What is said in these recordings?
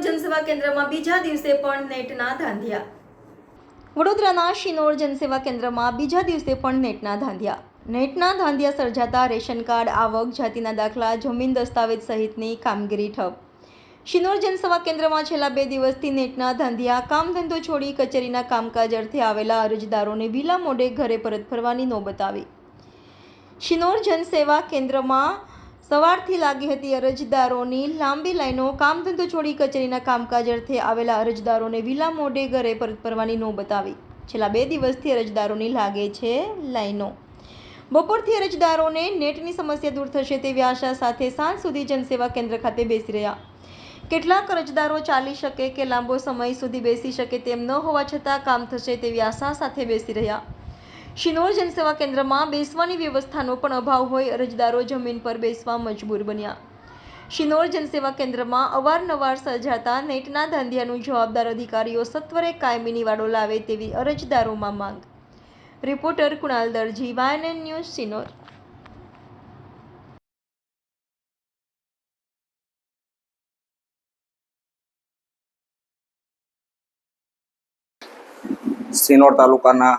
શિનોર જનસેવા કેન્દ્રમાં બીજા દિવસે પણ નેટના ધાંધિયા. વડોદરાના શિનોર જનસેવા કેન્દ્રમાં બીજા દિવસે પણ નેટના ધાંધિયા સર્જાતા રેશન કાર્ડ, આવક, જાતિના દાખલા, જમીન દસ્તાવેજ સહિતની કામગીરી ઠપ. શિનોર જનસેવા કેન્દ્રમાં છેલ્લા 2 દિવસથી નેટના ધાંધિયા. કામ ધંધો છોડી કચેરીના કામકાજ અર્થે આવેલા અરજદારોને વિલા મોડે ઘરે પરત ફરવાની નોબત આવી. શિનોર જનસેવા કેન્દ્રમાં સવારથી લાગી હતી અરજદારોની લાંબી લાઈનો. કામ ધંધો છોડી કચેરીના કામકાજ અર્થે આવેલા અરજદારોને વિલા મોડે ઘરે પરત ફરવાની નોબત આવી. છેલ્લા 2 દિવસથી અરજદારોની લાગે છે લાઈનો. બપોરથી અરજદારોને નેટની સમસ્યા દૂર થશે તેવી આશા સાથે સાંજ સુધી જનસેવા કેન્દ્ર ખાતે બેસી રહ્યા. કેટલાક અરજદારો ચાલી શકે કે લાંબો સમય સુધી બેસી શકે તેમ ન હોવા છતાં કામ થશે તેવી આશા સાથે બેસી રહ્યા. શિનોર જનસેવા કેન્દ્રમાં બેસવાની વ્યવસ્થાનો પણ અભાવ હોય અરજદારો જમીન પર બેસવા મજબૂર બન્યા. શિનોર જનસેવા કેન્દ્રમાં અવારનવાર સર્જાતા નેટના ધાંધિયાનું જવાબદાર અધિકારીઓ સત્વરે કાયમી નિવાડો લાવે તેવી અરજદારોમાં માંગ. રિપોર્ટર કુણાલ દરજી, YNN ન્યૂઝ, શિનોર. શિનોર તાલુકાના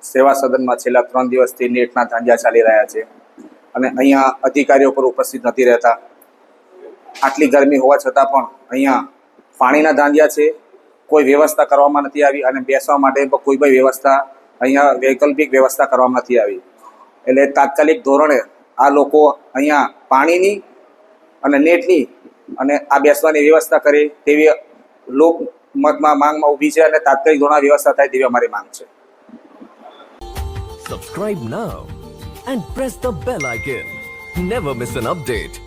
સેવા સદનમાં છેલ્લા 3 દિવસથી નેટના ધાંધિયા ચાલી રહ્યા છે અને અહીંયા અધિકારીઓ પર ઉપસ્થિત નથી રહેતા. આટલી ગરમી હોવા છતાં પણ અહીંયા પાણીના ધાંધિયા છે. કોઈ વ્યવસ્થા કરવામાં નથી આવી અને બેસવા માટે કોઈ પણ વ્યવસ્થા અહીંયા વૈકલ્પિક વ્યવસ્થા કરવામાં નથી આવી. એટલે તાત્કાલિક ધોરણે આ લોકો અહીંયા પાણીની અને નેટની અને આ બેસવાની વ્યવસ્થા કરે તેવી લોકમતમાં માંગમાં ઊભી છે અને તાત્કાલિક ધોરણે વ્યવસ્થા થાય તેવી અમારી માંગ છે. Subscribe now and press the bell icon. Never miss an update.